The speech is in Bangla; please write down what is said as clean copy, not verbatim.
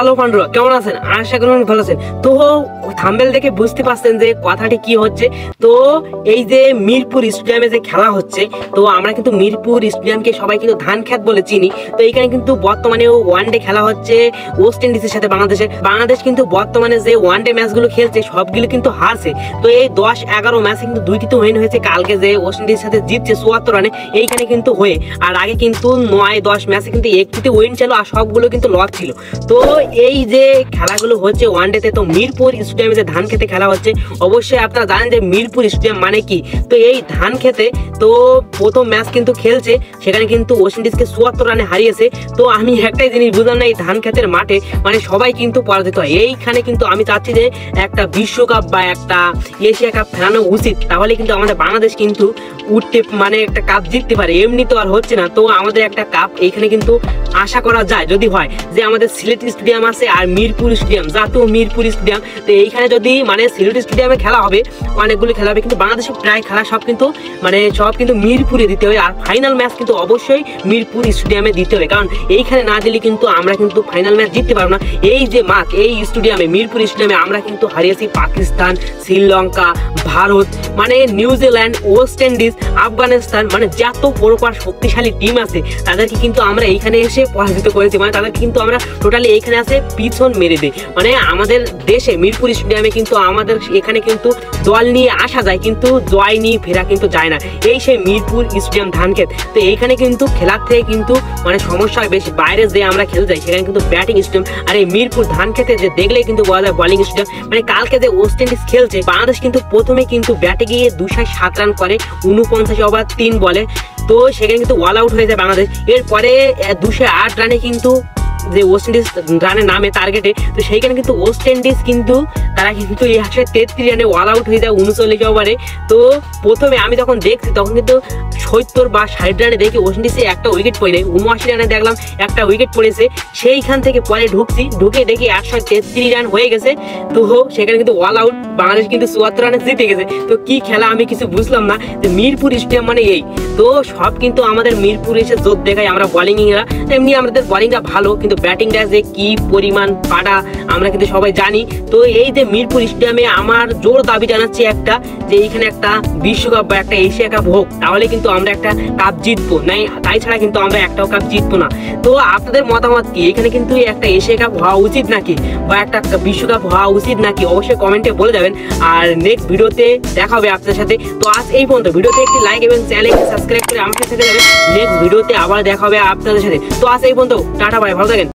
হ্যালো বন্ধুরা, কেমন আছেন? আশা করি ভালো আছেন। তো থাম্বনেল দেখে বুঝতে পারছেন যে কথাটি কি হচ্ছে। তো এই যে মিরপুর স্টেডিয়ামে যে খেলা হচ্ছে, তো আমরা কিন্তু মিরপুর স্টেডিয়ামকে সবাই কিন্তু ধান খেত বলে চিনি। তো এইখানে কিন্তু বর্তমানে ওয়ানডে খেলা হচ্ছে ওয়েস্ট ইন্ডিজের সাথে বাংলাদেশ কিন্তু বর্তমানে যে ওয়ানডে ম্যাচগুলো খেলছে সবগুলো কিন্তু হারছে। তো এই 10-11 ম্যাচে কিন্তু 2টি তো উইন হয়েছে। কালকে যে ওয়েস্ট ইন্ডিজের সাথে জিতছে 74 রানে, এইখানে কিন্তু হয়ে, আর আগে কিন্তু 9-10 ম্যাচে কিন্তু একটিতে উইন ছিল আর সবগুলো কিন্তু লস ছিল। তো এই যে খেলাগুলো হচ্ছে ওয়ানডেতে, তো মিরপুর স্টেডিয়ামে যে ধান খেতে খেলা হচ্ছে, অবশ্যই আপনারা জানেন যে মিরপুর স্টেডিয়াম মানে কি। তো এই ধান খেতে তো প্রথম ম্যাচ কিন্তু খেলছে, সেখানে কিন্তু ওয়েস্ট ইন্ডিজকে 74 রানে হারিয়েছে। তো আমি একটাই জিনিস বুঝলাম না, এই ধান খেতের মাঠে মানে সবাই কিন্তু পরাজিত হয়। এইখানে কিন্তু আমি চাচ্ছি যে একটা বিশ্বকাপ বা একটা এশিয়া কাপ খেলানো উচিত, তাহলে কিন্তু আমাদের বাংলাদেশ কিন্তু উঠতে মানে একটা কাপ জিততে পারে। এমনি তো আর হচ্ছে না। তো আমাদের একটা কাপ এইখানে কিন্তু আশা করা যায় যদি হয় যে আমাদের সিলেট স্টেডিয়াম আছে আর মিরপুর স্টেডিয়াম, জাতীয় মিরপুর স্টেডিয়াম। তো এইখানে যদি মানে সিলেট স্টেডিয়ামে খেলা হবে, অনেকগুলো খেলা হবে, কিন্তু বাংলাদেশের প্রায় খেলা সব কিন্তু মিরপুরে দিতে হবে। আর ফাইনাল ম্যাচ কিন্তু অবশ্যই মিরপুর স্টেডিয়ামে দিতে হবে, কারণ এইখানে না দিলে কিন্তু আমরা কিন্তু ফাইনাল ম্যাচ জিততে পারবো না। এই যে মাঠ, এই স্টেডিয়ামে মিরপুর স্টেডিয়ামে আমরা কিন্তু হারিয়েছি পাকিস্তান, শ্রীলঙ্কা, ভারত, মানে নিউজিল্যান্ড, ওয়েস্ট ইন্ডিজ, আফগানিস্তান, মানে যত বড় শক্তিশালী টিম আছে তাদেরকে কিন্তু আমরা এইখানে এসে পরাজিত করেছি। মানে তাদেরকে কিন্তু আমরা টোটালি এইখানে আসে পিছন মেরে দিই। মানে আমাদের দেশে মিরপুর স্টেডিয়ামে কিন্তু আমাদের এখানে কিন্তু দল নিয়ে আসা যায়, কিন্তু জয় নিয়ে ফেরা কিন্তু যায় না। এই সেই মিরপুর স্টেডিয়াম ধানক্ষেত। তো এইখানে কিন্তু খেলার থেকে কিন্তু মানে সমস্যা বেশি। বাইরে যে আমরা খেলতে যাই সেখানে কিন্তু ব্যাটিং স্টেডিয়াম, আর এই মিরপুর ধানক্ষেতে যে দেখলেই কিন্তু বলা যায় বোলিং স্টেডিয়াম। মানে কালকে যে ওয়েস্ট ইন্ডিজ খেলছে, বাংলাদেশ কিন্তু প্রথমে কিন্তু ব্যাটে গিয়ে 207 রান করে 49 ওভার 3 বলে। তো সেখানে কিন্তু অল আউট হয়ে যায় বাংলাদেশ। এরপরে 208 রানে কিন্তু যে ওয়েস্ট ইন্ডিজ রানে নামে টার্গেটে, তো সেইখানে কিন্তু ওয়েস্ট ইন্ডিজ কিন্তু তারা কিন্তু 133 রানে অল আউট হয়ে যায় 39 ওভারে। তো প্রথমে আমি যখন দেখছি তখন কিন্তু 70 বা 60 রানে দেখি ওয়েস্ট ইন্ডিজে একটা উইকেট পড়ে নেই, 79 রানে দেখলাম একটা উইকেট পড়েছে। সেইখান থেকে পরে ঢুকে দেখি 133 রান হয়ে গেছে। তো সেখানে কিন্তু অল আউট, বাংলাদেশ কিন্তু 74 রানে জিতে গেছে। তো কি খেলা আমি কিছু বুঝলাম না, যে মিরপুর স্টেডিয়াম মানে এই। তো সব কিন্তু আমাদের মিরপুর এসে জোর দেখায় আমরা বোলিংরা, এমনি আমাদের বোলিংটা ভালো, কিন্তু ব্যাটিংটা যে কি পরিমাণ পাড়া আমরা কিন্তু সবাই জানি। তো এই যে মিরপুর স্টেডিয়ামে আমার জোর দাবি জানাচ্ছি একটা, যে এইখানে একটা বিশ্বকাপ বা একটা এশিয়া কাপ হোক, তাহলে কিন্তু আমরা একটা কাপ জিতবো, নাই তাই ছাড়া কিন্তু আমরা একটাও কাপ জিতবো না। তো আপনাদের মতামত কি? এখানে কিন্তু একটা এশিয়া কাপ হওয়া উচিত নাকি, বা একটা বিশ্বকাপ হওয়া উচিত নাকি, অবশ্যই কমেন্টে বলে যাবেন। আর নেক্সট ভিডিওতে দেখা হবে আপনাদের সাথে। তো আজ এই পর্যন্ত। ভিডিওতে একটি লাইক এবং চ্যানেলকে সাবস্ক্রাইব করে আমাকে থেকে যাবেন। নেক্সট ভিডিওতে আবার দেখা হবে আপনাদের সাথে। তো আজ এই পর্যন্ত, টাটা, বাই, ভালো থাকেন।